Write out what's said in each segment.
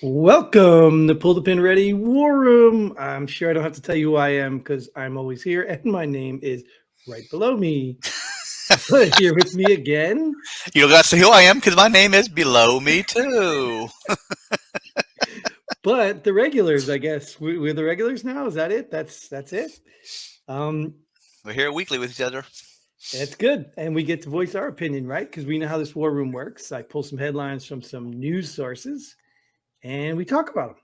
Welcome to Pull the Pin Ready War Room. I'm sure I don't have to tell you who I am because I'm always here, and my name is right below me. But here with me again, You don't got to say who I am because my name is below me too. but the regulars, I guess we're the regulars now. Is that it? That's it. Um, We're here weekly with each other. it's good, and we get to voice our opinion, right? Because we know how this war room works. I pull some headlines from some news sources, and we talk about them.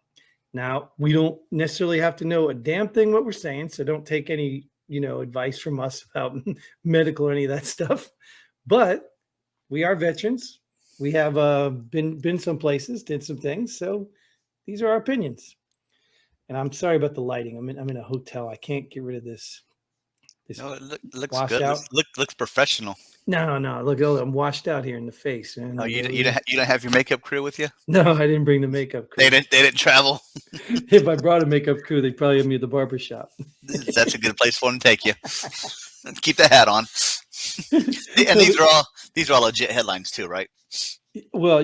Now, we don't necessarily have to know a damn thing what we're saying, so don't take any, advice from us about medical or any of that stuff. But we are veterans. We have been some places, did some things, so these are our opinions. And I'm sorry about the lighting. I'm in a hotel. I can't get rid of this No, it looks good. washout. Looks professional. No. Look, I'm washed out here in the face. Oh, you don't have your makeup crew with you? No, I didn't bring the makeup crew. They didn't travel. If I brought a makeup crew, they'd probably have me at the barber shop. That's a good place for them to take you. Keep the hat on. And these are all legit headlines too, right? Well,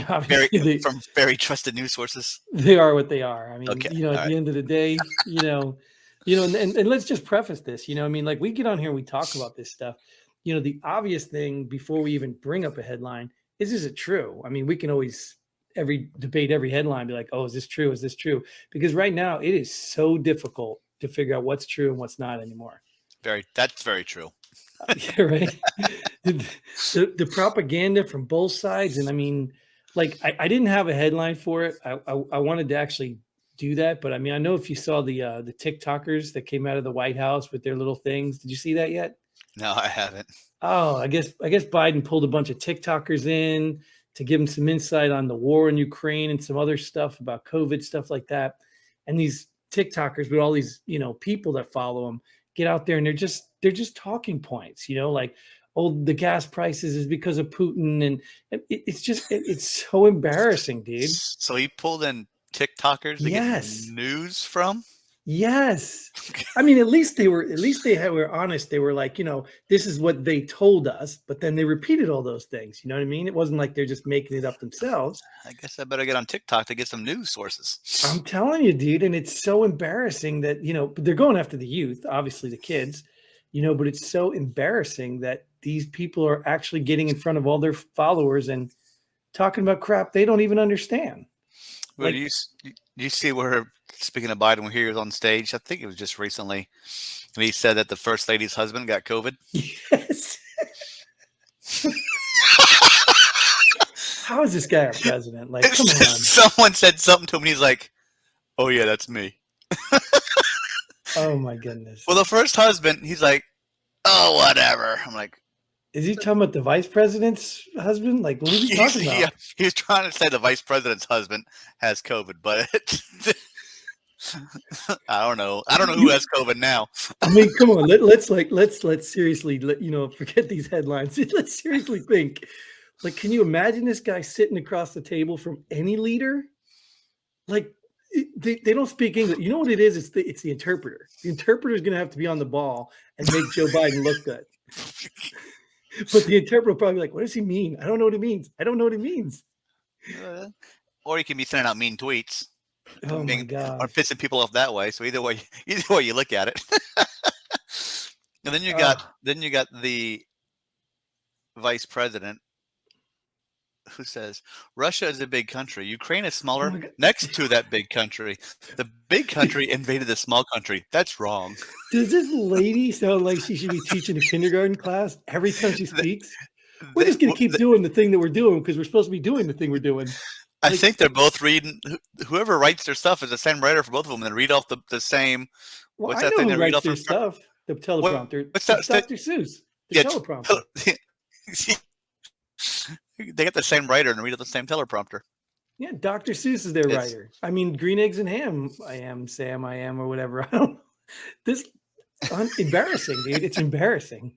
obviously From very trusted news sources. they are what they are. Okay, At the end of the day, and let's just preface this, like we get on here and we talk about this stuff. The obvious thing before we even bring up a headline is it true? We can always debate every headline, be like, oh, is this true? Is this true? Because right now it is so difficult to figure out what's true and what's not anymore. That's very true. Yeah, right. The propaganda from both sides, and I didn't have a headline for it. I wanted to actually do that, but I know if you saw the TikTokers that came out of the White House with their little things, did you see that yet? No, I haven't. Oh, I guess Biden pulled a bunch of TikTokers in to give them some insight on the war in Ukraine and some other stuff about COVID, stuff like that. And these TikTokers with all these people that follow them get out there and they're just talking points, like, oh, the gas prices is because of Putin, and it's so embarrassing, dude. So he pulled in TikTokers to get news from? Yes. At least they were honest. They were like, this is what they told us, but then they repeated all those things. You know what I mean? It wasn't like they're just making it up themselves. I guess I better get on TikTok to get some news sources. I'm telling you, dude. And it's so embarrassing that, but they're going after the youth, obviously the kids, but it's so embarrassing that these people are actually getting in front of all their followers and talking about crap they don't even understand. Well, do you see where, speaking of Biden, when he was on stage, I think it was just recently, and he said that the first lady's husband got COVID? Yes. How is this guy our president? Like, come on. Someone said something to him, and he's like, oh, yeah, that's me. Oh, my goodness. Well, the first husband, he's like, oh, whatever. I'm like, is he talking about the vice president's husband? Like, what is he talking about? Yeah, he was trying to say the vice president's husband has COVID, but I don't know. I don't know who has COVID now. Come on. Let's seriously, forget these headlines. Let's seriously think. Like, can you imagine this guy sitting across the table from any leader? Like, they don't speak English. You know what it is? It's the interpreter. The interpreter is going to have to be on the ball and make Joe Biden look good. But the interpreter will probably be like, what does he mean? I don't know what it means. I don't know what it means. Or he can be sending out mean tweets. Oh my God. Or pissing people off that way. So either way you look at it. And then you got the vice president who says Russia is a big country. Ukraine is smaller next to that big country. The big country invaded the small country. That's wrong. Does this lady sound like she should be teaching a kindergarten class every time she speaks? We're just going to keep doing the thing that we're doing because we're supposed to be doing the thing we're doing. I think they're both reading. Whoever writes their stuff is the same writer for both of them, and they read off the same. Well, what's that thing they read off their stuff? The teleprompter. What's that? Dr. Seuss. The teleprompter. They get the same writer and read off the same teleprompter. Yeah, Dr. Seuss is their writer. Green Eggs and Ham. I am Sam. I am, or whatever. I don't. This embarrassing, dude. It's embarrassing.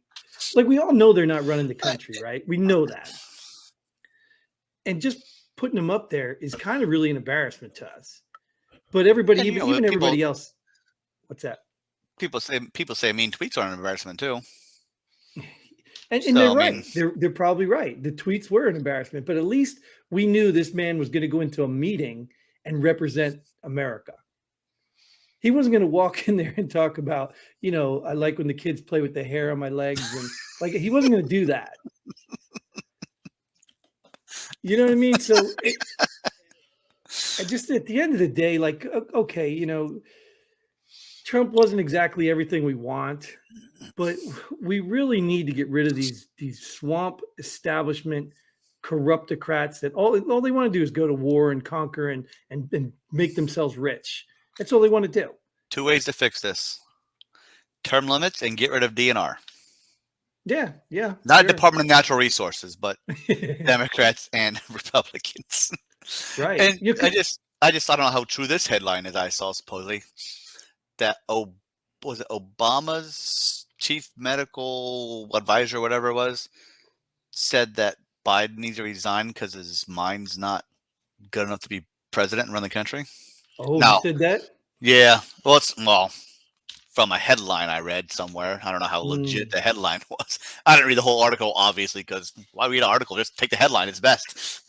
Like, we all know they're not running the country, right? We know that. And just putting them up there is kind of really an embarrassment to us. But everybody, even everybody else, what's that? People say mean tweets are an embarrassment too. And they're right. They're probably right. The tweets were an embarrassment, but at least we knew this man was going to go into a meeting and represent America. He wasn't going to walk in there and talk about, I like when the kids play with the hair on my legs, and like he wasn't going to do that. You know what I mean? So just at the end of the day, like, okay, Trump wasn't exactly everything we want, but we really need to get rid of these swamp establishment corruptocrats that all they want to do is go to war and conquer and make themselves rich. That's all they want to do. 2 ways to fix this: term limits and get rid of DNR. Yeah. Not sure. Department of Natural Resources, but Democrats and Republicans. Right. And I don't know how true this headline is. I saw supposedly that was it Obama's chief medical advisor, whatever it was, said that Biden needs to resign because his mind's not good enough to be president and run the country. Oh, you said that? Yeah. Well, from a headline I read somewhere. I don't know how legit the headline was. I didn't read the whole article, obviously, because why read an article? Just take the headline. It's best.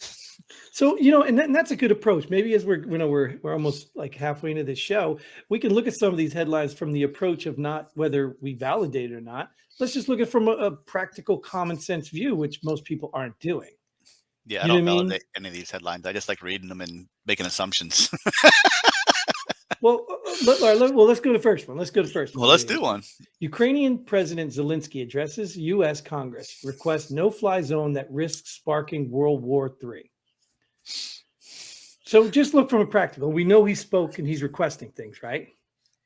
So, and that's a good approach. Maybe as we're almost like halfway into this show, we can look at some of these headlines from the approach of not whether we validate it or not. Let's just look at it from a practical, common sense view, which most people aren't doing. Yeah, I don't validate any of these headlines. I just like reading them and making assumptions. Well, let's go to the first one. Well, let's do one. Ukrainian President Zelensky addresses U.S. Congress, requests no-fly zone that risks sparking World War III. So just look from a practical. We know he spoke and he's requesting things, right?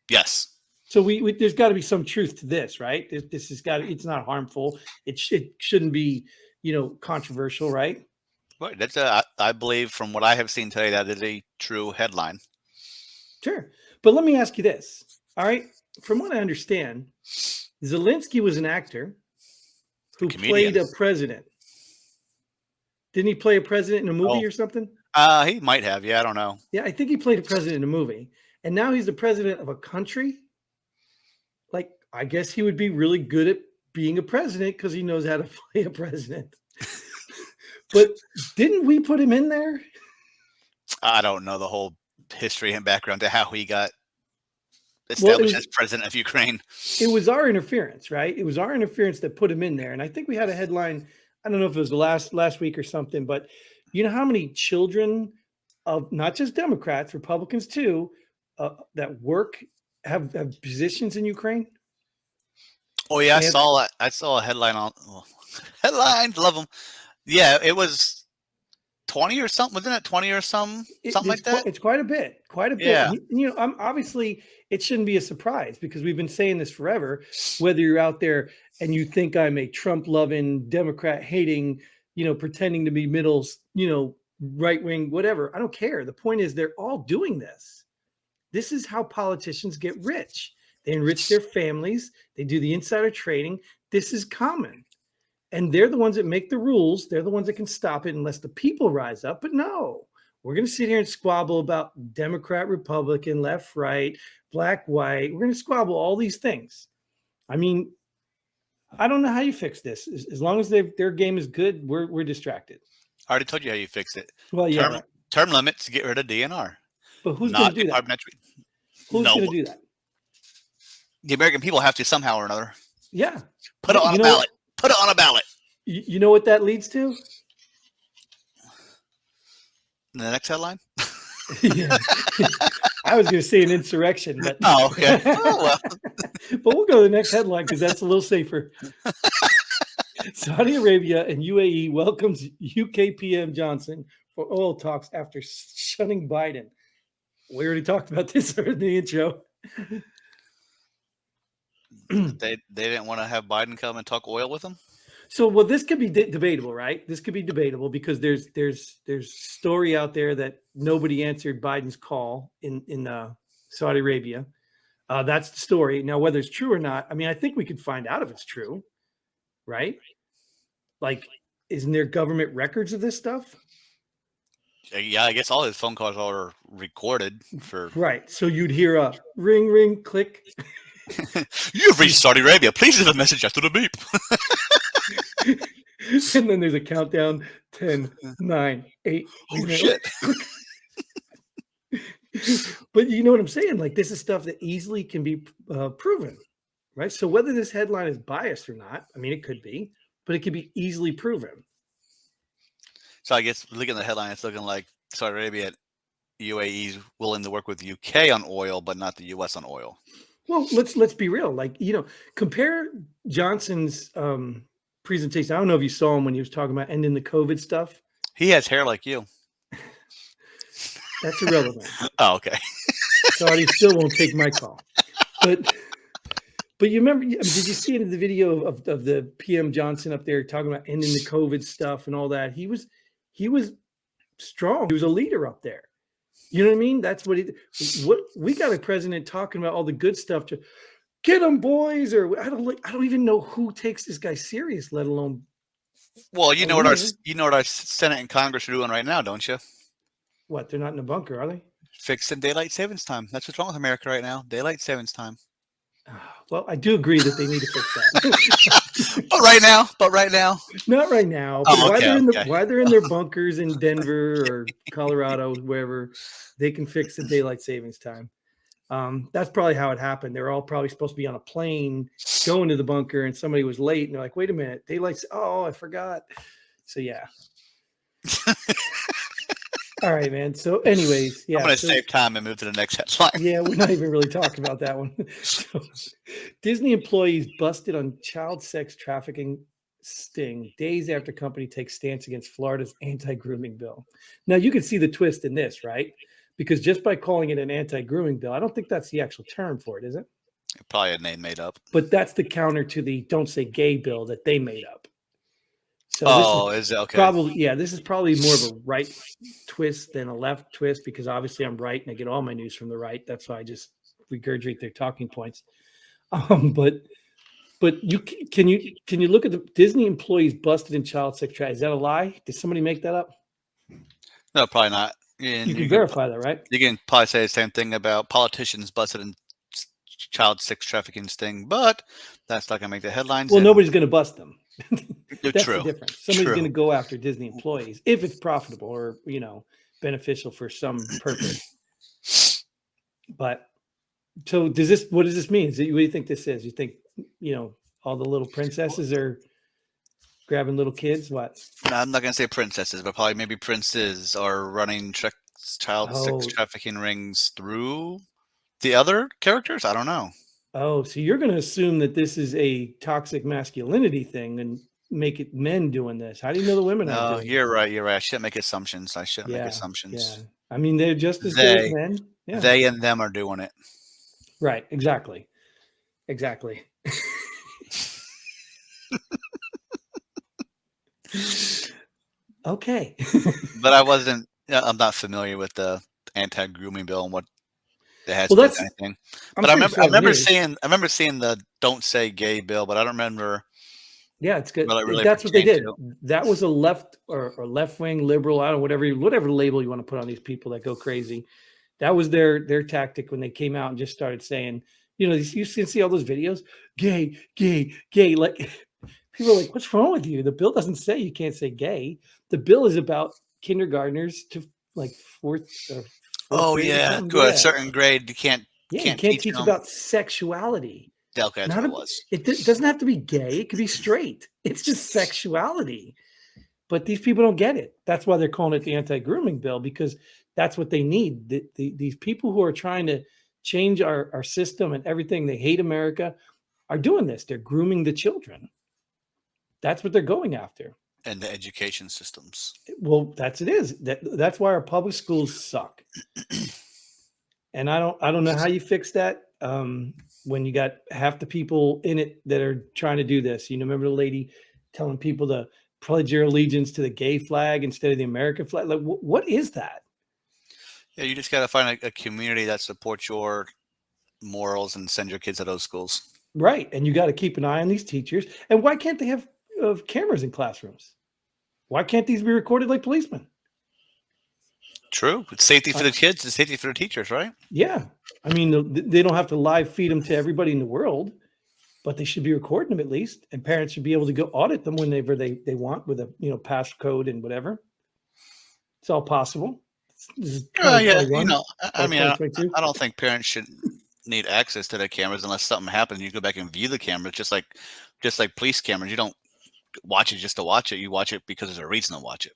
Yes. So there's got to be some truth to this, right? This has got. It's not harmful. It shouldn't be, controversial, right? Right. That's I believe from what I have seen today, that is a true headline. Sure. But let me ask you this. All right. From what I understand, Zelensky was an actor who played a president. Didn't he play a president in a movie or something? He might have. Yeah, I don't know. Yeah, I think he played a president in a movie. And now he's the president of a country. Like, I guess he would be really good at being a president because he knows how to play a president. But didn't we put him in there? I don't know the whole history and background to how he got established as president of Ukraine. It was our interference, right? It was our interference that put him in there. And I think we had a headline, I don't know if it was the last week or something, but you know how many children of not just Democrats, Republicans too, that have positions in Ukraine? Oh yeah, I saw that. I saw a headline on headlines. Love them. Yeah, it was 20 or something. Wasn't it 20 or something like that? It's quite a bit. Yeah. Obviously it shouldn't be a surprise because we've been saying this forever. Whether you're out there and you think I'm a Trump-loving, Democrat-hating, pretending to be middle, right-wing, whatever. I don't care. The point is they're all doing this. This is how politicians get rich. They enrich their families. They do the insider trading. This is common. And they're the ones that make the rules. They're the ones that can stop it unless the people rise up. But no, we're going to sit here and squabble about Democrat, Republican, left, right, black, white. We're going to squabble all these things. I mean, I don't know how you fix this. As long as their game is good, we're distracted. I already told you how you fix it. Well, yeah. Term limits to get rid of DNR. But who's going to do that? Who's going to do that? The American people have to somehow or another. Yeah. Put it on a ballot. Put it on a ballot. You know what that leads to? The next headline? Yeah. I was going to say an insurrection, but okay. Oh, well. But we'll go to the next headline because that's a little safer. Saudi Arabia and UAE welcomes UK PM Johnson for oil talks after shunning Biden. We already talked about this in the intro. They didn't want to have Biden come and talk oil with them. So, well, this could be debatable, right? This could be debatable because there's story out there that nobody answered Biden's call in Saudi Arabia. That's the story. Now, whether it's true or not, I mean, I think we could find out if it's true, right? Like, isn't there government records of this stuff? Yeah, I guess all his phone calls are recorded for. Right. So you'd hear a ring, ring, click. You've reached Saudi Arabia. Please leave a message after the beep. And then there's a countdown: 10, 9, 8. Oh shit! But you know what I'm saying? Like, this is stuff that easily can be proven, right? So whether this headline is biased or not, I mean, it could be, but it could be easily proven. So I guess looking at the headline, it's looking like Saudi Arabia, UAE's willing to work with the UK on oil, but not the US on oil. Well, let's be real. Like, compare Johnson's presentation. I don't know if you saw him when he was talking about ending the COVID stuff. He has hair like you. That's irrelevant. Oh, okay. Saudi still won't take my call. But you remember, did you see it in the video of the PM Johnson up there talking about ending the COVID stuff and all that? He was strong. He was a leader up there. You know what I mean? That's what we got a president talking about all the good stuff to get them, boys. Or I don't even know who takes this guy serious, let alone. Well, you know what our Senate and Congress are doing right now, don't you? What? They're not in a bunker, are they? Fixing daylight savings time. That's what's wrong with America right now. Daylight savings time. Well, I do agree that they need to fix that. But right now. Not right now. But why they're in their bunkers in Denver or Colorado, wherever, they can fix the daylight savings time. That's probably how it happened. They were all probably supposed to be on a plane going to the bunker, and somebody was late, and they're like, "Wait a minute, daylight! Oh, I forgot." So yeah. All right, man. So anyways, yeah. I'm going to save time and move to the next headline. Yeah, we're not even really talking about that one. So, Disney employees busted on child sex trafficking sting days after company takes stance against Florida's anti-grooming bill. Now, you can see the twist in this, right? Because just by calling it an anti-grooming bill, I don't think that's the actual term for it, is it? Probably a name made up. But that's the counter to the don't say gay bill that they made up. So is it okay? Probably, yeah. This is probably more of a right twist than a left twist because obviously I'm right and I get all my news from the right. That's why I just regurgitate their talking points. But you can you look at the Disney employees busted in child sex trafficking? Is that a lie? Did somebody make that up? No, probably not. And you can verify that, right? You can probably say the same thing about politicians busted in child sex trafficking sting, but that's not going to make the headlines. Well, nobody's going to bust them. That's True. the difference. Somebody's going to go after Disney employees if it's profitable or beneficial for some purpose. But so what does this mean? What do you think this is? You think all the little princesses are grabbing little kids? What? No, I'm not going to say princesses, but probably maybe princes are running child sex trafficking rings through the other characters. I don't know. Oh, so you're going to assume that this is a toxic masculinity thing and make it men doing this. How do you know the women aren't doing it? You're right. I shouldn't make assumptions. Make assumptions. Yeah. I mean, they're just as good as men. Yeah. They and them are doing it. Right. Exactly. Okay. But I'm not familiar with the anti-grooming bill and what it has with anything. But I remember seeing the "Don't Say Gay" bill, but I don't remember. Yeah, it's good. Really that's what they did. That was a left or left-wing liberal. I don't know, whatever label you want to put on these people that go crazy. That was their tactic when they came out and just started saying, you can see all those videos, gay. Like people are like, what's wrong with you? The bill doesn't say you can't say gay. The bill is about kindergartners to like fourth grade. To a certain grade, you can't teach about sexuality. Okay, that's what it was. It doesn't have to be gay. It could be straight. It's just sexuality. But these people don't get it. That's why they're calling it the anti-grooming bill, because that's what they need. These people who are trying to change our system and everything, they hate America, are doing this. They're grooming the children. That's what they're going after. And the education systems. Well, that's why our public schools suck. And I don't know how you fix that. When you got half the people in it that are trying to do this. Remember the lady telling people to pledge your allegiance to the gay flag instead of the American flag? Like, what is that? Yeah, you just got to find a community that supports your morals and send your kids to those schools. Right. And you got to keep an eye on these teachers. And why can't they have cameras in classrooms? Why can't these be recorded like policemen? True. It's safety for the kids. It's safety for the teachers, right? Yeah. I mean, they don't have to live feed them to everybody in the world, but they should be recording them at least. And parents should be able to go audit them whenever they want with a passcode and whatever. It's all possible. This is Yeah, 2021 I or mean, 2022. I don't think parents should need access to their cameras unless something happens. You go back and view the cameras, just like police cameras. You don't watch it just to watch it. You watch it because there's a reason to watch it.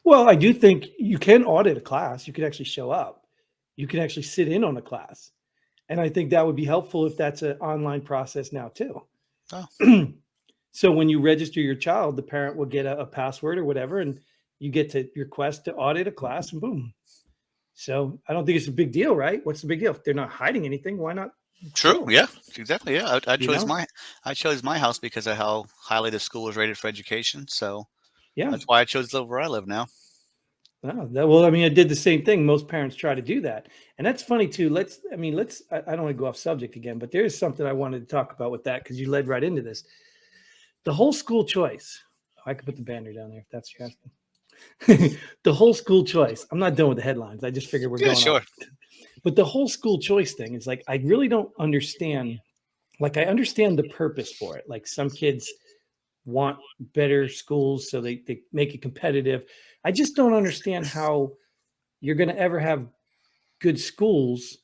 Well, I do think you can audit a class. You can actually show up. You can actually sit in on a class. And I think that would be helpful if that's an online process now too. Oh, So when you register your child, the parent will get a password or whatever, and you get to request to audit a class, and boom. So I don't think it's a big deal, right? What's the big deal? If they're not hiding anything, why not true. show them? Yeah, exactly. Yeah, You know? I chose my house because of how highly the school is rated for education. So Yeah. that's why I chose to live where I live now. Well, I mean, I did the same thing. Most parents try to do that. And that's funny too. I don't want to go off subject again, but there is something I wanted to talk about with that because you led right into this. The whole school choice. I could put the banner down there if that's what you're asking. The whole school choice. I'm not done with the headlines. I just figured we're Yeah, going sure. up. But the whole school choice thing is like, I really don't understand. Like, I understand the purpose for it. Like, some kids want better schools, so they make it competitive. I just don't understand how you're going to ever have good schools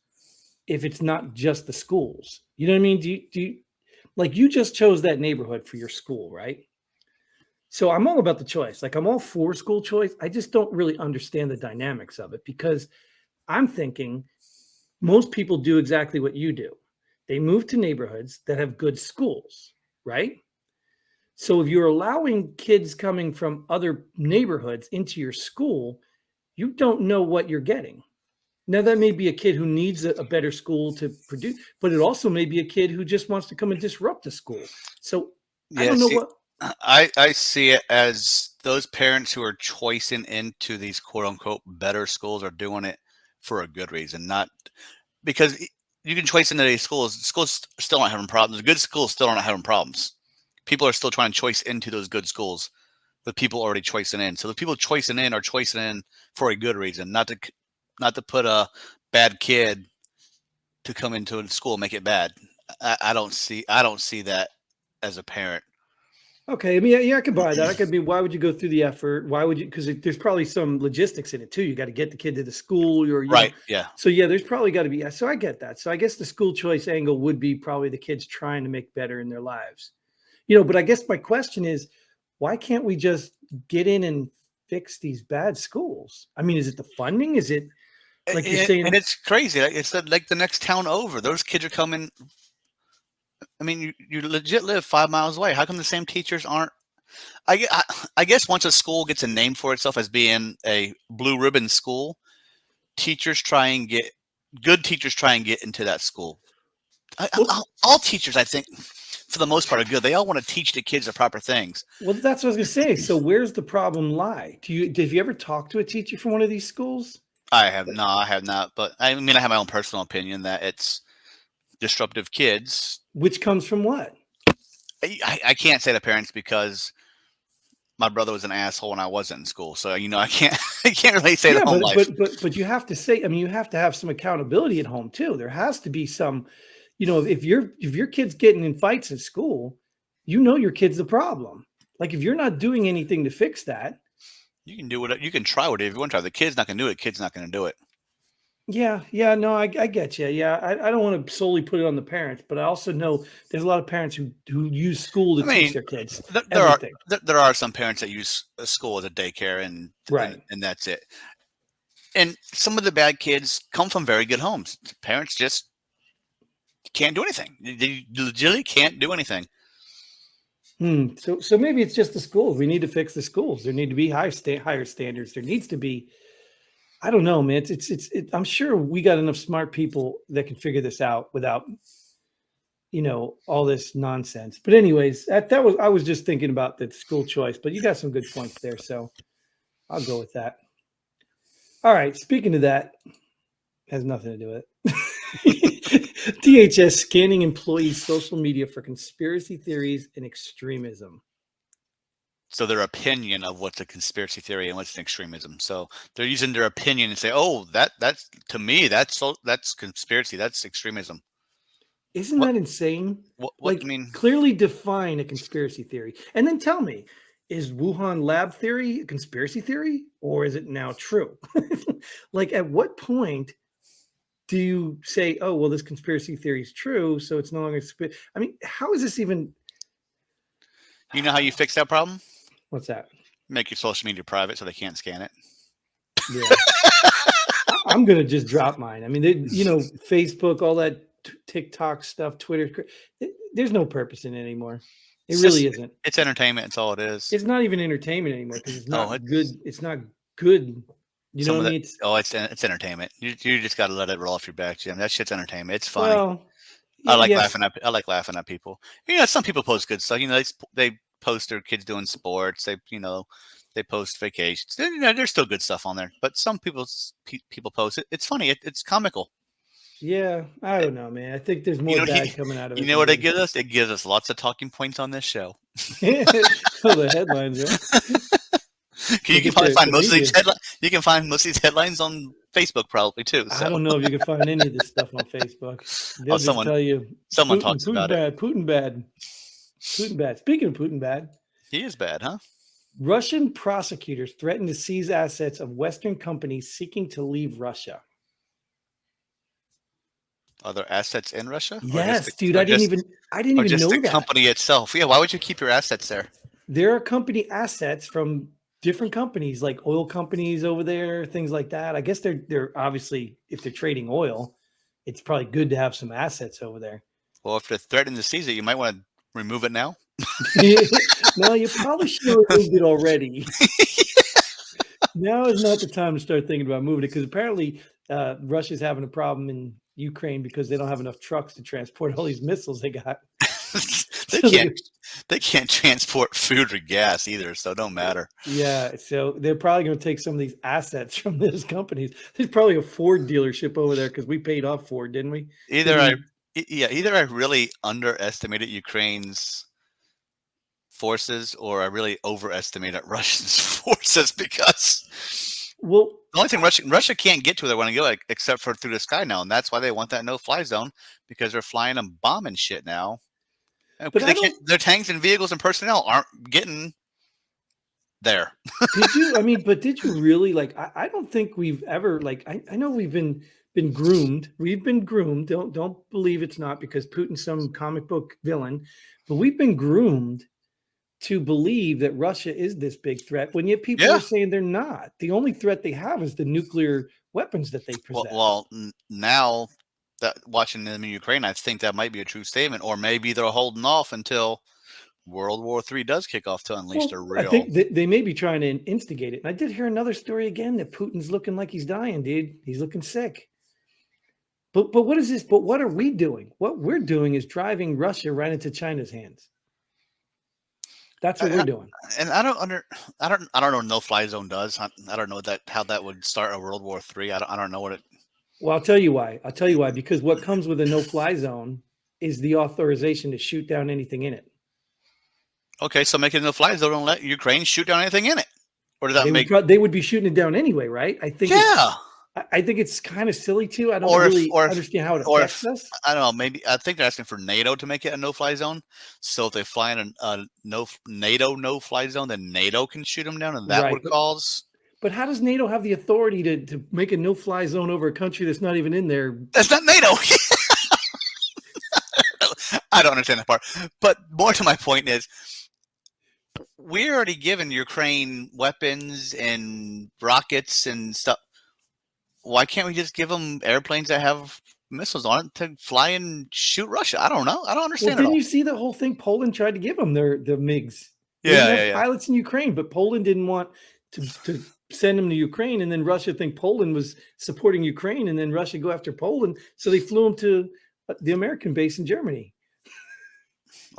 if it's not just the schools. You know what I mean? Do you like, you just chose that neighborhood for your school, right? So I'm all about the choice. Like, I'm all for school choice. I just don't really understand the dynamics of it because I'm thinking most people do exactly what you do. They move to neighborhoods that have good schools, right? So if you're allowing kids coming from other neighborhoods into your school, you don't know what you're getting. Now, that may be a kid who needs a better school to produce, but it also may be a kid who just wants to come and disrupt the school. So I Yeah, don't know see, what. I see it as those parents who are choicing into these quote unquote better schools are doing it for a good reason, not because you can choice into these schools. Schools still aren't having problems. Good schools still aren't having problems. People are still trying to choice into those good schools. The people already choicing in. So the people choicing in are choicing in for a good reason, not to put a bad kid to come into a school and make it bad. I don't see that as a parent. Okay, I mean, yeah, I could buy that. I could be. Why would you go through the effort? Why would you? Because there's probably some logistics in it too. You got to get the kid to the school, or Right. Yeah. So yeah, there's probably got to be. So I get that. So I guess the school choice angle would be probably the kids trying to make better in their lives. But I guess my question is, why can't we just get in and fix these bad schools? I mean, is it the funding? Is it like you're And saying? it's crazy. It's like the next town over. Those kids are coming. I mean, you legit live 5 miles away. How come the same teachers aren't? I guess once a school gets a name for itself as being a blue ribbon school, teachers try and get good teachers try and get into that school. Well, All teachers, I think, for the most part, are good. They all want to teach the kids the proper things. well, that's what I was gonna say. So where's the problem lie? Did you ever talk to a teacher from one of these schools? I have not. But I mean, I have my own personal opinion that it's disruptive kids. Which comes from what? I can't say to parents because my brother was an asshole when I wasn't in school. So I can't I can't really say the Yeah, home but life. but but but you have to say, I mean, you have to have some accountability at home too. There has to be some, if your kid's getting in fights at school, your kid's the problem. Like, if you're not doing anything to fix that, You can do what you can try whatever you want to try. The kid's not gonna do it. The kid's not gonna do it. yeah, no, I get you. Yeah, I don't want to solely put it on the parents, but I also know there's a lot of parents who use school I to teach mean, their kids there are everything. there are some parents that use a school as a daycare Right. and that's it. And some of the bad kids come from very good homes. Parents just can't do anything. They legitimately can't do anything. So maybe it's just the schools. We need to fix the schools. There need to be higher standards. There needs to be. I don't know, man. I'm sure we got enough smart people that can figure this out without, all this nonsense. But anyways, I was just thinking about the school choice, but you got some good points there, so I'll go with that. All right. Speaking of that, has nothing to do with it. DHS scanning employees' social media for conspiracy theories and extremism. So their opinion of what's a conspiracy theory and what's an extremism. So they're using their opinion and say, "Oh, that's to me, that's conspiracy. That's extremism." Isn't What that insane? what I Like, mean, clearly define a conspiracy theory and then tell me, is Wuhan lab theory a conspiracy theory, or is it now true? Like, at what point do you say, oh, well, this conspiracy theory is true, so it's no longer, I mean, how is this even, You know how you fix that problem? what's that? Make your social media private so they can't scan it. Yeah. I'm going to just drop mine. I mean, Facebook, all that TikTok stuff, Twitter, there's no purpose in it anymore. It really isn't. It's entertainment. It's all it is. It's not even entertainment anymore because it's not Oh, good. It's not good. You know what I mean? It's entertainment. You just got to let it roll off your back, Jim. That shit's entertainment. It's funny. Well, I like laughing at people. You know, some people post good stuff. You know, they post their kids doing sports. They post vacations. There's still good stuff on there. But some people post it. It's funny. It's comical. Yeah, I don't know, man. I think there's more bad coming out of it. You know what it gives us? It gives us lots of talking points on this show. The headlines, right? You can probably find most of these headlines. You can find most of these headlines on Facebook, probably too. So. I don't know if you can find any of this stuff on Facebook. They'll just tell you someone talks about it. Putin bad. Speaking of Putin bad, he is bad, huh? Russian prosecutors threaten to seize assets of Western companies seeking to leave Russia. Are there assets in Russia? Yes, dude. I didn't even know that. The company itself. Yeah. Why would you keep your assets there? There are company assets from different companies, like oil companies over there, things like that. I guess they're obviously, if they're trading oil, it's probably good to have some assets over there. Well, if they're threatening to seize it, you might want to remove it now. No, you probably should have removed it already. Now is not the time to start thinking about moving it because apparently Russia's having a problem in Ukraine because they don't have enough trucks to transport all these missiles they got. They can't transport food or gas either, so it don't matter. Yeah, so they're probably going to take some of these assets from those companies. There's probably a Ford dealership over there because we paid off Ford, didn't we? Either I really underestimated Ukraine's forces or I really overestimated Russia's forces because the only thing Russia can't get to where they want to go except for through the sky now, and that's why they want that no-fly zone because they're flying and bombing shit now. But their tanks and vehicles and personnel aren't getting there. Did you really I don't think we've ever I know we've been groomed. We've been groomed. Don't believe it's not because Putin's some comic book villain, but we've been groomed to believe that Russia is this big threat when yet people are saying they're not. The only threat they have is the nuclear weapons that they possess. Well, now that watching them in Ukraine, I think that might be a true statement, or maybe they're holding off until World War III does kick off to unleash their real. I think they may be trying to instigate it. And I did hear another story again that Putin's looking like he's dying, dude. He's looking sick. But what is this? But what are we doing? What we're doing is driving Russia right into China's hands. That's what we're doing. And I don't know what no-fly zone does. I don't know how that would start a World War III. I don't know what it. Well, I'll tell you why. Because what comes with a no-fly zone is the authorization to shoot down anything in it. Okay, so make it a no-fly zone. Don't let Ukraine shoot down anything in it. Or does that they would be shooting it down anyway, right? I think. Yeah. I think it's kind of silly too. I don't understand how it affects us. I don't know. Maybe I think they're asking for NATO to make it a no-fly zone. So if they fly in a NATO no-fly zone, then NATO can shoot them down, and that would cause. But how does NATO have the authority to make a no-fly zone over a country that's not even in there? That's not NATO. I don't understand that part. But more to my point is, we're already given Ukraine weapons and rockets and stuff. Why can't we just give them airplanes that have missiles on it to fly and shoot Russia? I don't know. I don't understand. Didn't you see the whole thing? Poland tried to give them the MiGs. Yeah. Pilots in Ukraine, but Poland didn't want to send them to Ukraine, and then Russia think Poland was supporting Ukraine, and then Russia go after Poland, so they flew them to the American base in Germany.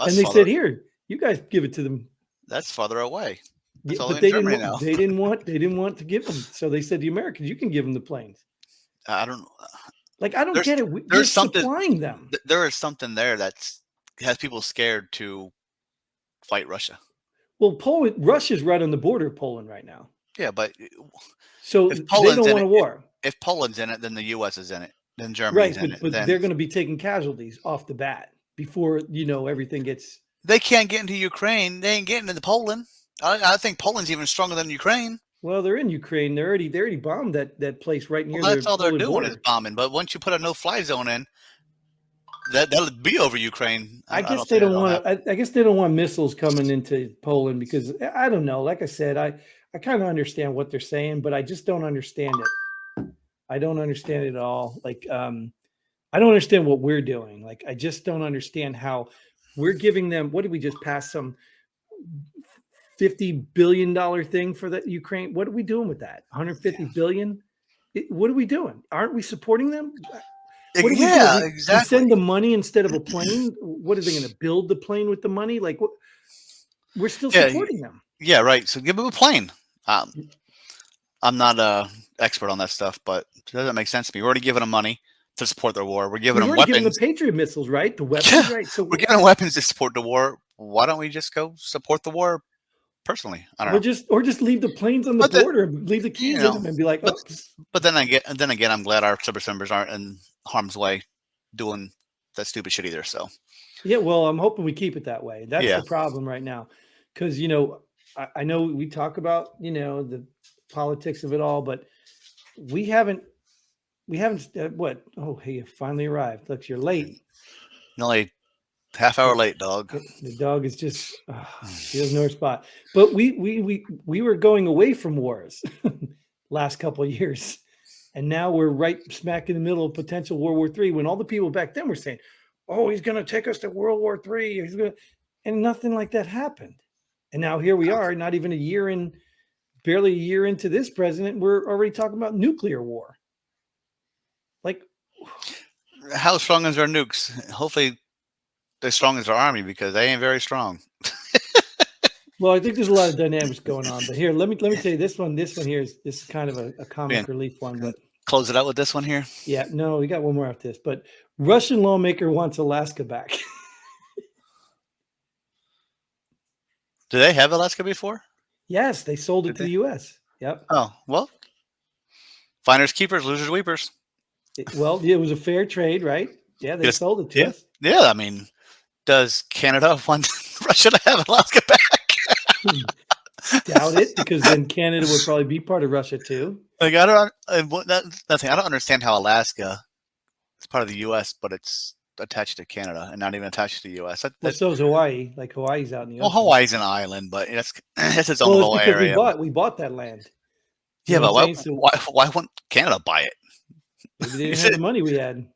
And they said, "Here, you guys give it to them." That's farther away. But they didn't want to give them, so they said the Americans, you can give them the planes. I don't get it. We're supplying them. There is something there that has people scared to fight Russia. Well, Russia's right on the border of Poland right now. Yeah, but so they don't want a war. If Poland's in it, then the U.S. is in it. Then Germany's in it. But they're going to be taking casualties off the bat before everything gets. They can't get into Ukraine. They ain't getting into Poland. I think Poland's even stronger than Ukraine. Well, they're in Ukraine. They already bombed that place right near Well, that's the all they're Polish doing is border. bombing. But once you put a no-fly zone in, that'll be over Ukraine. I I guess don't they think don't that'll want happen. to. I guess they don't want missiles coming into Poland because I don't know. Like I said, I kind of understand what they're saying, but I just don't understand it. I don't understand it at all. Like, I don't understand what we're doing. Like, I just don't understand how we're giving them. What did we just pass some $50 billion thing for the Ukraine? What are we doing with that? 150 billion? What are we doing? Aren't we supporting them? What do we do? Yeah, We exactly. send the money instead of a plane. What are they going to build the plane with the money? Like, what? We're still Yeah, supporting them. yeah, right. So give them a plane. Um, I'm not a expert on that stuff, but it doesn't make sense to me. We're already giving them money to support their war. We're giving We've them already given the weapons. Patriot missiles, right? The Yeah, weapons, right? So we're giving them weapons to support the war. Why don't we just go support the war personally? I don't know. or just leave the planes on the But then, border, leave the you keys in know, them, and be like, but oops. then again, I'm glad our service members aren't in harm's way doing that stupid shit either. So Yeah, well, I'm hoping we keep it that way. That's yeah, the problem right now, because I know we talk about the politics of it all, but we haven't what? Oh, hey, you finally arrived. Look, you're late. you're only half hour The, late, dog. the dog is just she doesn't know her spot. But we were going away from wars last couple of years, and now we're right smack in the middle of potential World War III. When all the people back then were saying, "Oh, he's going to take us to World War III," he's going, and nothing like that happened. And now here we are, not even a year in, barely a year into this president, we're already talking about nuclear war. Like, How strong is our nukes? Hopefully, they're strong as our army because they ain't very strong. well, I think there's a lot of dynamics going on. But here, let me tell you this one. This one here is kind of a Man, comic relief one. But close it out with this one here. yeah, no, we got one more after this. But Russian lawmaker wants Alaska back. Did they have Alaska before? Yes, they sold it Did to they? the U.S. Yep. Oh well, finders keepers, losers weepers. Well, it was a fair trade, right? Yeah, they Just sold it to yeah, us. yeah. I mean, does Canada want Russia to have Alaska back? Doubt it, because then Canada would probably be part of Russia too. Like I don't. Nothing. I don't understand how Alaska is part of the U.S., but it's attached to Canada and not even attached to the U.S. Well, so is Hawaii. Like Hawaii's out in the Well, ocean. Hawaii's an island, but it's its own Well, it's little because area. we bought that land. You Yeah, know what I'm but why saying? So why wouldn't Canada buy it? maybe they You didn't have said the money we had.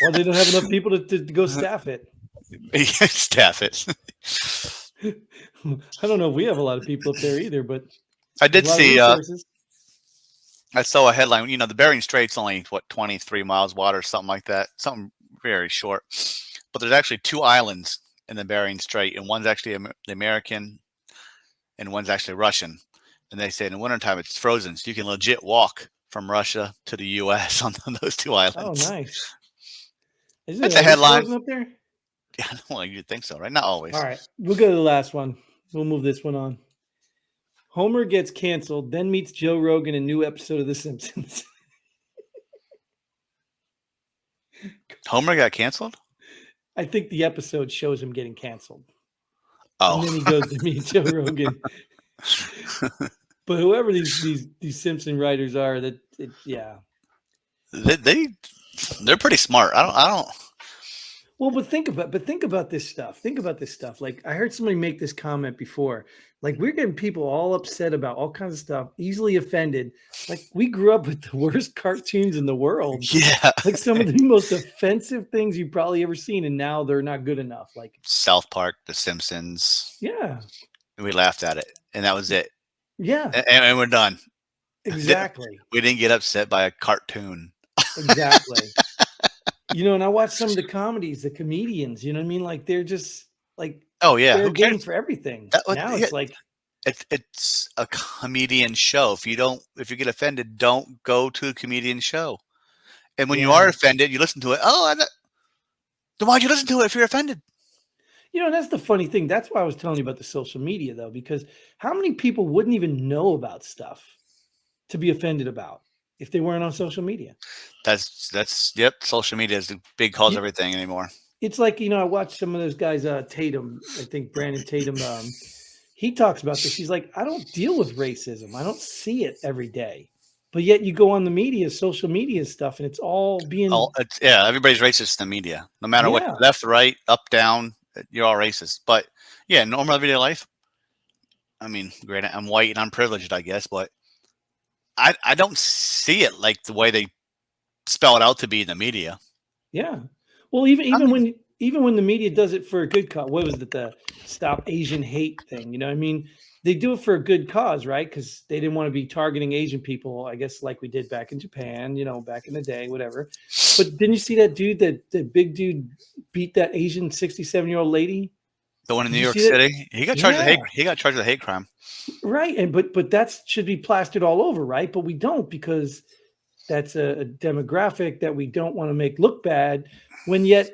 Or they don't have enough people to go staff it. staff it. I don't know if we have a lot of people up there either, but I there's did a lot of see. resources. I saw a headline. You know, the Bering Strait's only 23 miles wide or something like that. Something very short. But there's actually two islands in the Bering Strait, and one's actually the American, and one's actually Russian. And they said in wintertime it's frozen, so you can legit walk from Russia to the U.S. on those two Oh, islands. nice. Is it That's a always headline. frozen up there? Yeah, well, you'd think so, right? Not always. All right, we'll go to the last one. We'll move this one on. Homer gets canceled, then meets Joe Rogan in a new episode of The Simpsons. Homer got canceled? I think the episode shows him getting canceled. Oh. And then he goes to meet Joe Rogan. But whoever these Simpson writers are, yeah. They're pretty smart. I don't. Well, but think about this stuff. Think about this stuff. Like I heard somebody make this comment before. Like we're getting people all upset about all kinds of stuff, easily offended. Like we grew up with the worst cartoons in the world. Yeah. Like some of the most offensive things you've probably ever seen, and now they're not good enough. Like South Park, The Simpsons. yeah, We laughed at it, and that was it. yeah, And we're done. exactly, We didn't get upset by a cartoon. exactly. And I watch some of the comedies, the comedians. You know what I mean? Like they're just like Oh yeah, fair who game cares? for everything. Now Yeah, it's like it's a comedian show. If you get offended, don't go to a comedian show. And when you yeah. are offended, you listen to it. Then why'd you listen to it if you're offended? That's the funny thing. That's why I was telling you about the social media, though, because how many people wouldn't even know about stuff to be offended about if they weren't on social media? That's yep. Social media is the big cause You, everything anymore. it's like, I watched some of those guys, Tatum, I think Brandon Tatum, he talks about this. He's like, I don't deal with racism. I don't see it every day. But yet you go on the media, social media stuff, and it's all being, everybody's racist in the media. No matter what, yeah, left, right, up, down, you're all racist. But yeah, normal everyday life. I mean, granted, I'm white and I'm privileged, I guess, but I don't see it like the way they spell it out to be in the media. yeah. Well, even when the media does it for a good cause, what was it, the Stop Asian Hate thing? I mean, they do it for a good cause, right? Because they didn't want to be targeting Asian people, I guess, like we did back in Japan, back in the day, whatever. But didn't you see that dude, that big dude beat that Asian 67-year-old lady? The one in Did New you York see that? City, he got charged with hate. Yeah. He got charged with a hate crime. Right. And but that should be plastered all over, right? But we don't, because that's a demographic that we don't want to make look bad, when yet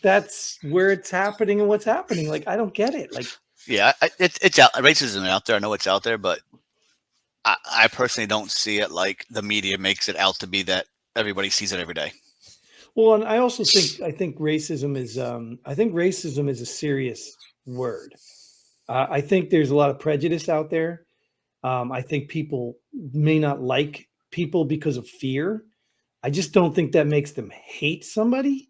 that's where it's happening and what's happening. Like, I don't get it. Like, Yeah, it's out. Racism is out there. I know it's out there, but I personally don't see it like the media makes it out to be, that everybody sees it every day. well, and I also think racism is a serious word. I think there's a lot of prejudice out there. I think people may not like people because of fear. I just don't think that makes them hate somebody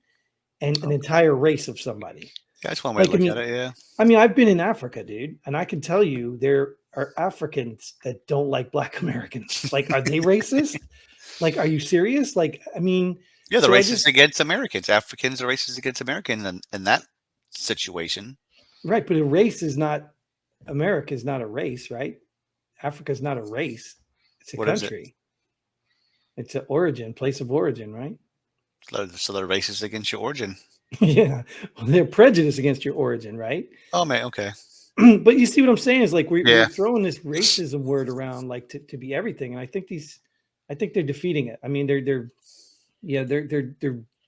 and an entire race of somebody. That's one way to Like, look at it. Yeah. I mean, I've been in Africa, dude, and I can tell you there are Africans that don't like Black Americans. Like, are they racist? Like, are you serious? Like, I mean, Yeah, the so racist against Americans. Africans are racist against Americans in that situation. right, but a race is not, America is not a race, right? Africa is not a race. It's a What is it? country. It's an origin, place of origin, right? So they're racist against your origin. Yeah. Well, they're prejudiced against your origin, right? Oh man, okay. But you see what I'm saying is, like, we're Yeah. throwing this racism word around like to be everything. And I think they're defeating it. I mean, they're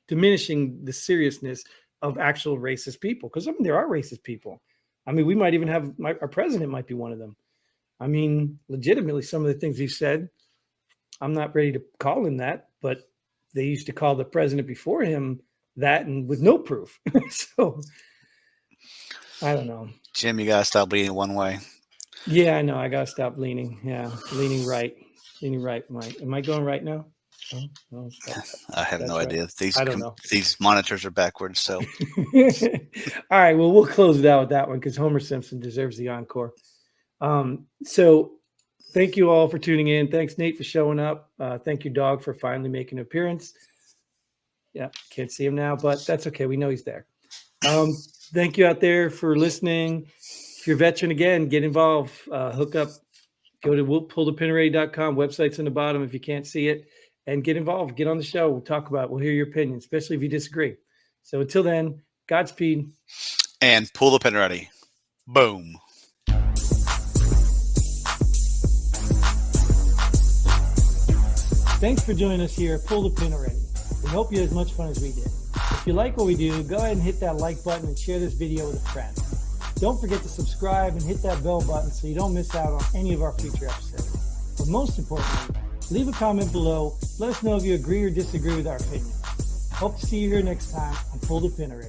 diminishing the seriousness of actual racist people. Because I mean, there are racist people. I mean, we might even have our president might be one of them. I mean, legitimately, some of the things he said, I'm not ready to call him that, but they used to call the president before him that, and with no proof. So I don't know. Jim, you gotta stop leaning one way. Yeah, I know. I gotta stop leaning. Yeah, leaning right. Leaning right. Am I going right now? Oh, no, I have no idea. I don't know. These monitors are backwards. So All right. Well, we'll close it out with that one because Homer Simpson deserves the encore. So thank you all for tuning in. Thanks, Nate, for showing up. Thank you, Dog, for finally making an appearance. Yeah, can't see him now, but that's okay. We know he's there. Thank you out there for listening. If you're a veteran, again, get involved. Hook up. Go to pullthepinready.com. Website's in the bottom if you can't see it. And get involved. Get on the show. We'll talk about it. We'll hear your opinion, especially if you disagree. So until then, Godspeed. And pull the pin ready. Boom. Thanks for joining us here at Pull the Pin Already. We hope you had as much fun as we did. If you like what we do, go ahead and hit that like button and share this video with a friend. Don't forget to subscribe and hit that bell button so you don't miss out on any of our future episodes. But most importantly, leave a comment below. Let us know if you agree or disagree with our opinion. Hope to see you here next time on Pull the Pin Already.